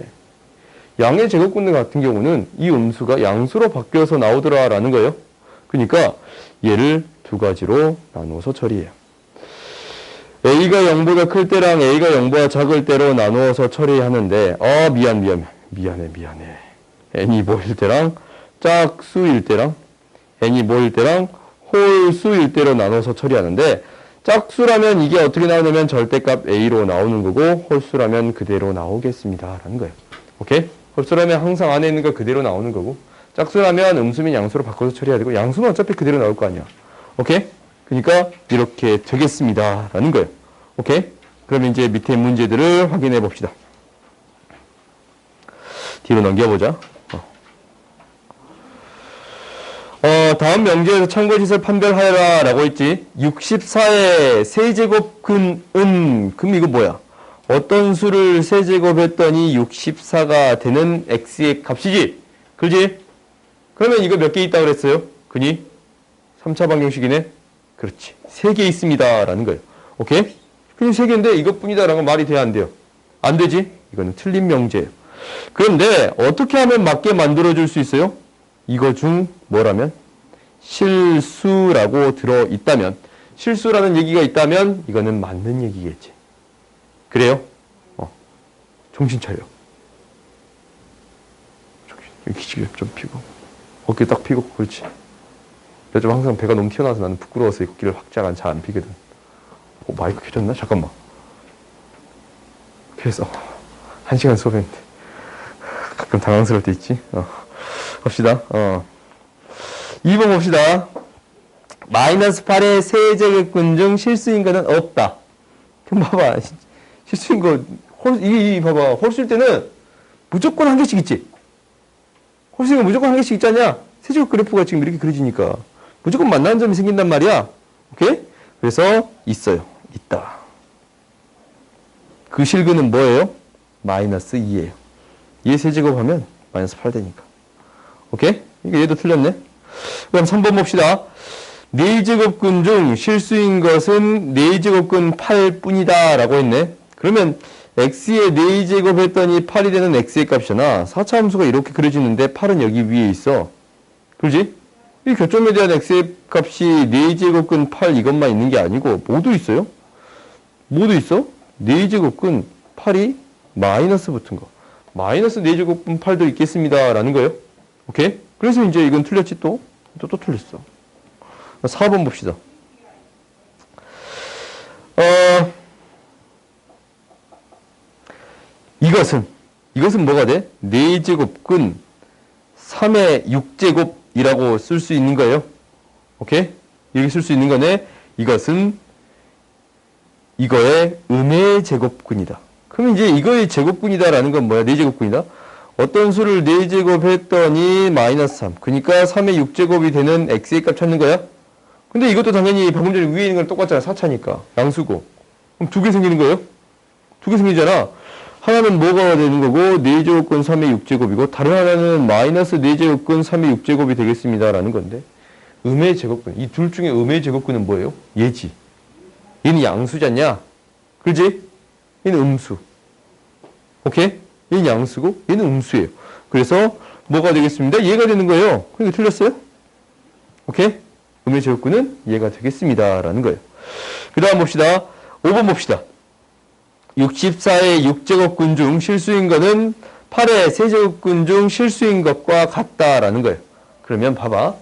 양의 제곱근 같은 경우는 이 음수가 양수로 바뀌어서 나오더라 라는 거예요. 그러니까 얘를 두 가지로 나누어서 처리해요. a가 0보다 클 때랑 a가 0보다 작을 때로 나누어서 처리하는데 미안해 n이 뭐일 때랑 짝수일 때랑 n이 뭐일 때랑 홀수일 때로 나눠서 처리하는데 짝수라면 이게 어떻게 나오냐면 절대값 a로 나오는 거고 홀수라면 그대로 나오겠습니다 라는 거예요. 오케이? 홀수라면 항상 안에 있는 거 그대로 나오는 거고 짝수라면 음수면 양수로 바꿔서 처리해야 되고 양수는 어차피 그대로 나올 거 아니야. 오케이? 그러니까 이렇게 되겠습니다 라는 거예요. 오케이? 그럼 이제 밑에 문제들을 확인해 봅시다. 뒤로 넘겨보자. 다음 명제에서 참고짓을 판별하여라 라고 했지. 64의 세제곱근은 그럼 이거 뭐야? 어떤 수를 세제곱했더니 64가 되는 x의 값이지? 그렇지? 그러면 이거 몇 개 있다고 그랬어요? 근이 3차 방정식이네? 그렇지. 3개 있습니다 라는 거예요. 오케이? 근이 3개인데 이것뿐이다 라는 건 말이 돼야 안 돼요? 안 되지? 이거는 틀린 명제예요. 그런데 어떻게 하면 맞게 만들어줄 수 있어요? 이거 중 뭐라면? 실수라고 들어있다면, 실수라는 얘기가 있다면 이거는 맞는 얘기겠지. 그래요? 정신 차려. 기지개 좀 피고 어깨 딱 피고 그렇지. 요즘 항상 배가 너무 튀어나와서 나는 부끄러워서 이 코끼리를 확 잘 안 피거든. 마이크 켜졌나? 잠깐만. 그래서 1시간 수업했는데 가끔 당황스러울 때 있지. 봅시다. 2번 봅시다. 마이너스 8의 세제곱근 중 실수인 거는 없다. 그럼 봐봐. 실수인 거, 봐봐. 홀수일 때는 무조건 한 개씩 있지. 홀수인 거 무조건 한 개씩 있잖냐? 세제곱 그래프가 지금 이렇게 그려지니까. 무조건 만나는 점이 생긴단 말이야. 오케이? 그래서 있어요. 있다. 그 실근은 뭐예요? 마이너스 2예요. 2의 세제곱하면 마이너스 8 되니까. 오케이? 이게 얘도 틀렸네. 그럼 3번 봅시다. 4제곱근 중 실수인 것은 4제곱근 8뿐이다 라고 했네. 그러면 x의 4제곱 했더니 8이 되는 x의 값이잖아. 4차 함수가 이렇게 그려지는데 8은 여기 위에 있어. 그러지? 이 교점에 대한 x의 값이 4제곱근 8 이것만 있는 게 아니고 모두 있어요. 모두 있어. 4제곱근 8이 마이너스 붙은 거. 마이너스 4제곱근 8도 있겠습니다 라는 거예요. 오케이? 그래서 이제 이건 틀렸지 또 틀렸어. 4번 봅시다. 이것은 뭐가 돼? 4제곱근 3의 6제곱이라고 쓸 수 있는 거예요. 오케이? 이렇게 쓸 수 있는 거네. 이것은 이거의 음의 제곱근이다. 그럼 이제 이거의 제곱근이다라는 건 뭐야? 4제곱근이다. 어떤 수를 4제곱 했더니 마이너스 3. 그러니까 3의 6제곱이 되는 x의 값 찾는 거야? 근데 이것도 당연히 방금 전에 위에 있는 거랑 똑같잖아. 4차니까. 양수고. 그럼 2개 생기는 거예요? 2개 생기잖아. 하나는 뭐가 되는 거고 4제곱근 3의 6제곱이고 다른 하나는 마이너스 4제곱근 3의 6제곱이 되겠습니다. 라는 건데 음의 제곱근. 이 둘 중에 음의 제곱근은 뭐예요? 얘지. 얘는 양수잖냐? 그렇지? 얘는 음수. 오케이? 얘는 양수고 얘는 음수예요. 그래서 뭐가 되겠습니다? 얘가 되는 거예요. 그러니까 틀렸어요? 오케이? 음의 제곱근은 얘가 되겠습니다. 라는 거예요. 그 다음 봅시다. 5번 봅시다. 64의 6제곱근 중 실수인 것은 8의 세제곱근 중 실수인 것과 같다라는 거예요. 그러면 봐봐.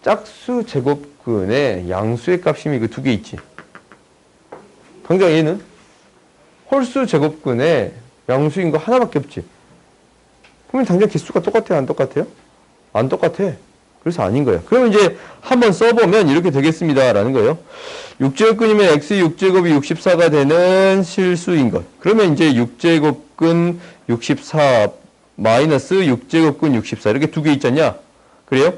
짝수 제곱근에 양수의 값이 그 2개 있지. 당장 얘는 홀수 제곱근에 양수인 거 하나밖에 없지. 그러면 당장 개수가 똑같아요? 안 똑같아요? 안 똑같아. 그래서 아닌 거예요. 그러면 이제 한번 써보면 이렇게 되겠습니다. 라는 거예요. 6제곱근이면 x 6제곱이 64가 되는 실수인 것. 그러면 이제 6제곱근 64 마이너스 6제곱근 64 이렇게 2개 있잖냐? 그래요?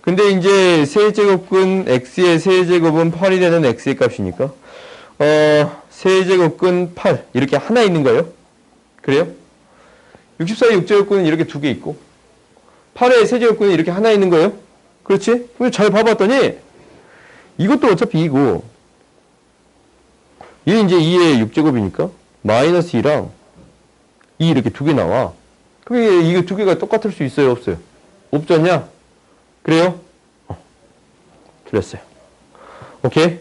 근데 이제 세제곱근 x의 세제곱은 8이 되는 x의 값이니까 세제곱근 8 이렇게 하나 있는 거예요. 그래요? 64의 6제곱근은 이렇게 2개 있고 8의 세제곱근은 이렇게 하나 있는 거예요. 그렇지? 근데 잘 봐봤더니 이것도 어차피 2고 얘는 이제 2의 6제곱이니까 마이너스 2랑 2 이렇게 2개 나와. 그럼 이게 2개가 똑같을 수 있어요? 없어요? 없지 않냐? 그래요? 틀렸어요. 오케이?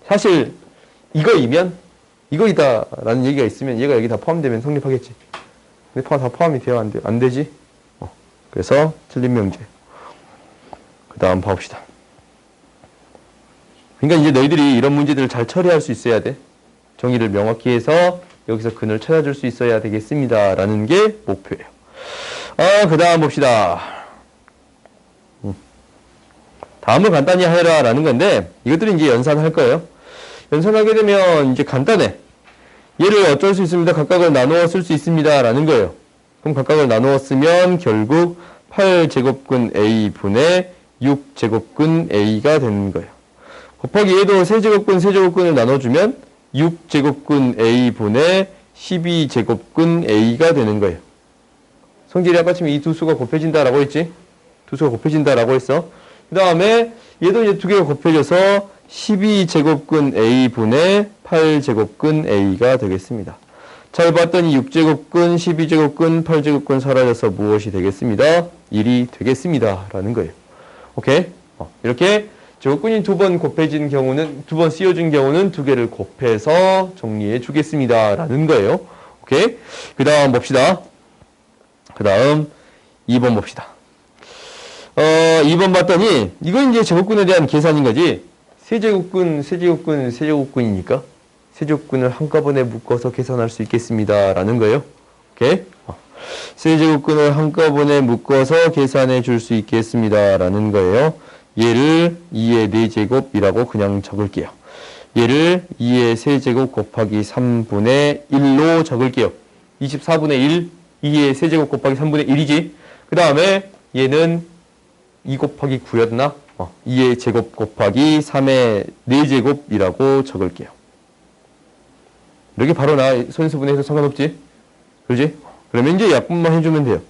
사실 이거이면 이거이다 라는 얘기가 있으면 얘가 여기 다 포함되면 성립하겠지. 근데 다 포함이 되어 안 되지? 그래서 틀린 명제. 그 다음 봐봅시다. 그러니까 이제 너희들이 이런 문제들을 잘 처리할 수 있어야 돼. 정의를 명확히 해서 여기서 근을 찾아줄 수 있어야 되겠습니다. 라는 게 목표예요. 그 다음 봅시다. 다음을 간단히 해라 라는 건데 이것들은 이제 연산할 거예요. 연산하게 되면 이제 간단해. 얘를 어쩔 수 있습니다. 각각을 나누어 쓸 수 있습니다. 라는 거예요. 그럼 각각을 나누어 쓰면 결국 8제곱근 A분의 6제곱근 A가 되는 거예요. 곱하기 얘도 세제곱근을 나눠주면 6제곱근 A분의 12제곱근 A가 되는 거예요. 성질이 아까 지금 이 두 수가 곱해진다라고 했지? 두 수가 곱해진다라고 했어. 그 다음에 얘도 이제 두 개가 곱해져서 12제곱근 A분의 8제곱근 A가 되겠습니다. 잘 봤더니 6제곱근, 12제곱근, 8제곱근 사라져서 무엇이 되겠습니다? 1이 되겠습니다. 라는 거예요. 오케이? 이렇게 제곱근이 두 번 곱해진 경우는, 두 번 씌워진 경우는 두 개를 곱해서 정리해 주겠습니다. 라는 거예요. 오케이? 그 다음 봅시다. 그 다음 2번 봅시다. 2번 봤더니 이건 이제 제곱근에 대한 계산인 거지. 세제곱근이니까 세제곱근을 한꺼번에 묶어서 계산할 수 있겠습니다. 라는 거예요. 오케이? 세제곱근을 한꺼번에 묶어서 계산해 줄 수 있겠습니다. 라는 거예요. 얘를 2의 4제곱이라고 그냥 적을게요. 얘를 2의 세제곱 곱하기 3분의 1로 적을게요. 24분의 1, 2의 세제곱 곱하기 3분의 1이지. 그 다음에 얘는 2 곱하기 9였나? 2의 제곱 곱하기 3의 4제곱이라고 적을게요. 이렇게 바로 선수분해해서 상관없지? 그러지? 그러면 이제 약분만 해주면 돼요.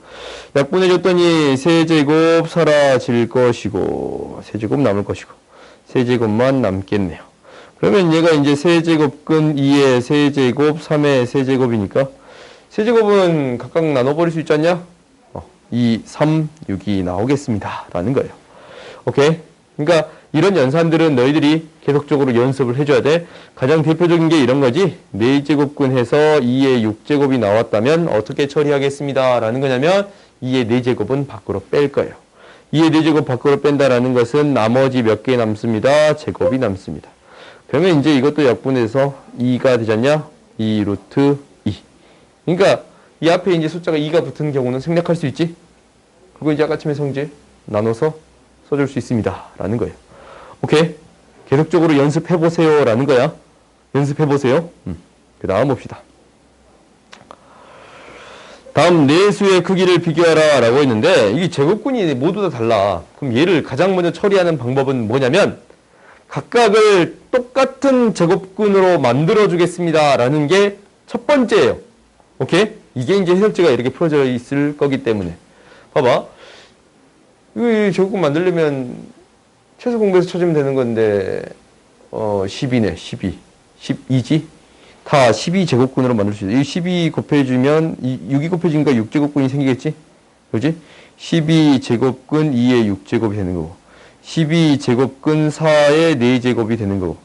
약분해줬더니 세제곱 사라질 것이고 세제곱 남을 것이고 세제곱만 남겠네요. 그러면 얘가 이제 세제곱근 2의 세제곱 3의 세제곱이니까 세제곱은 각각 나눠버릴 수 있지 않냐? 2, 3, 6이 나오겠습니다. 라는 거예요. 오케이? 그러니까 이런 연산들은 너희들이 계속적으로 연습을 해줘야 돼. 가장 대표적인 게 이런 거지. 4제곱근 해서 2의 6제곱이 나왔다면 어떻게 처리하겠습니다. 라는 거냐면 2의 4제곱은 밖으로 뺄 거예요. 2의 4제곱 밖으로 뺀다라는 것은 나머지 몇 개 남습니다. 제곱이 남습니다. 그러면 이제 이것도 약분해서 2가 되잖냐? 2 루트 2. 그러니까 이 앞에 이제 숫자가 2가 붙은 경우는 생략할 수 있지? 그거 이제 아까침의 성질 나눠서 써줄 수 있습니다. 라는 거예요. 오케이? 계속적으로 연습해보세요. 라는 거야. 연습해보세요. 그 다음 봅시다. 다음 내수의 크기를 비교하라 라고 했는데 이게 제곱근이 모두 다 달라. 그럼 얘를 가장 먼저 처리하는 방법은 뭐냐면 각각을 똑같은 제곱근으로 만들어 주겠습니다. 라는 게 첫 번째예요. 오케이? 이게 이제 해석지가 이렇게 풀어져 있을 거기 때문에. 봐봐. 이 제곱근 만들려면 최소 공배수 찾으면 되는 건데 12네. 12. 12지? 다 12제곱근으로 만들 수 있어. 이 12 곱해주면 6이 곱해지니까 6제곱근이 생기겠지? 그렇지? 12제곱근 2의 6제곱이 되는 거고 12제곱근 4의 4제곱이 되는 거고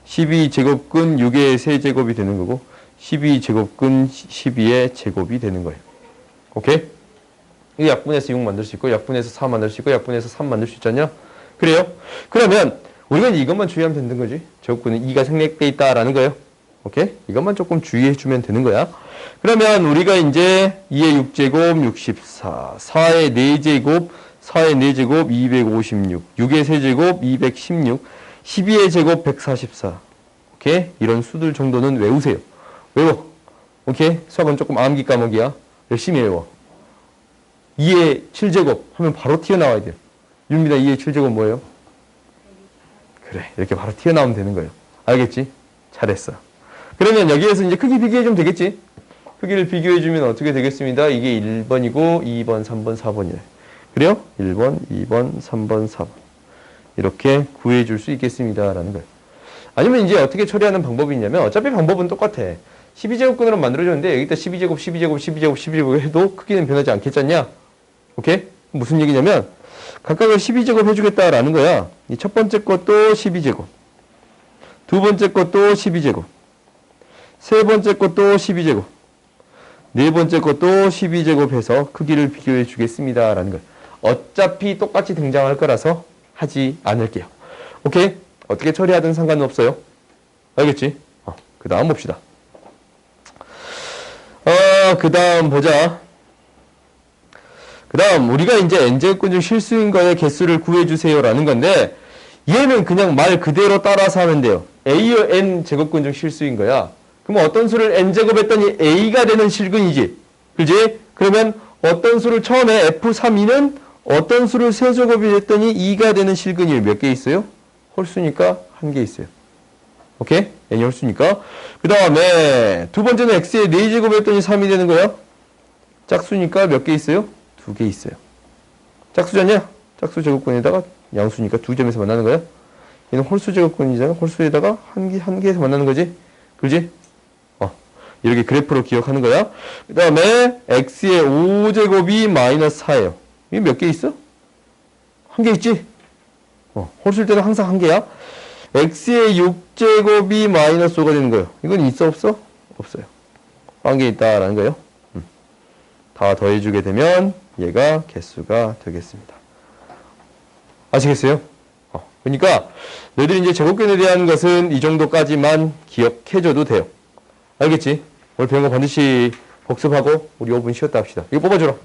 12제곱근 6의 3제곱이 되는 거고 12제곱근 12의 제곱이 되는 거예요. 오케이? 이 약분해서 6 만들 수 있고 약분해서 4 만들 수 있고 약분해서 3 만들 수 있잖냐? 그래요? 그러면 우리가 이것만 주의하면 되는 거지. 제곱근은 2가 생략돼 있다라는 거예요. 오케이? 이것만 조금 주의해 주면 되는 거야. 그러면 우리가 이제 2의 6제곱 64, 4의 4제곱, 4의 4제곱 256, 6의 세제곱 216, 12의 제곱 144. 오케이? 이런 수들 정도는 외우세요. 외워. 오케이? 수학은 조금 암기 과목이야. 열심히 외워. 2의 7제곱 하면 바로 튀어나와야 돼요. 윤미다 2의 7제곱 뭐예요? 그래. 이렇게 바로 튀어나오면 되는 거예요. 알겠지? 잘했어. 그러면 여기에서 이제 크기 비교해주면 되겠지? 크기를 비교해주면 어떻게 되겠습니다? 이게 1번이고 2번, 3번, 4번이래. 그래요? 1번, 2번, 3번, 4번. 이렇게 구해줄 수 있겠습니다. 라는 거예요. 아니면 이제 어떻게 처리하는 방법이 있냐면 어차피 방법은 똑같아. 12제곱근으로 만들어줬는데 여기다 12제곱, 12제곱, 12제곱, 12제곱 해도 크기는 변하지 않겠잖냐? 오케이? 무슨 얘기냐면 각각을 12제곱 해주겠다라는 거야. 이 첫 번째 것도 12제곱. 두 번째 것도 12제곱. 세 번째 것도 12제곱. 네 번째 것도 12제곱 해서 크기를 비교해 주겠습니다. 라는 거예요. 어차피 똑같이 등장할 거라서 하지 않을게요. 오케이? 어떻게 처리하든 상관은 없어요. 알겠지? 그 다음 봅시다. 그 다음 보자. 그 다음 우리가 이제 n제곱근 중 실수인 거의 개수를 구해주세요 라는 건데 얘는 그냥 말 그대로 따라서 하면 돼요. A의 n제곱근 중 실수인 거야. 그럼 어떤 수를 n제곱 했더니 A가 되는 실근이지. 그지? 그러면 어떤 수를 처음에 F32는 어떤 수를 세제곱이 했더니 2가 되는 실근이에요. 몇 개 있어요? 홀수니까 1개 있어요. 오케이? n이 홀수니까. 그 다음에 두 번째는 x의 4제곱 했더니 3이 되는 거야. 짝수니까 몇 개 있어요? 2개 있어요. 짝수잖냐? 짝수 제곱근에다가 양수니까 두 점에서 만나는 거야. 얘는 홀수 제곱근이잖아. 홀수에다가 한 개에서 만나는 거지. 그지? 이렇게 그래프로 기억하는 거야. 그 다음에 x의 5제곱이 마이너스 4예요. 이게 몇 개 있어? 1개 있지? 홀수일 때는 항상 1개야. x의 6제곱이 마이너스 5가 되는 거예요. 이건 있어 없어? 없어요. 1개 있다라는 거예요. 다 더해주게 되면 얘가 개수가 되겠습니다. 아시겠어요? 그러니까 너희들이 이제 제곱근에 대한 것은 이 정도까지만 기억해줘도 돼요. 알겠지? 오늘 배운 거 반드시 복습하고 우리 5분 쉬었다 합시다. 이거 뽑아줘라.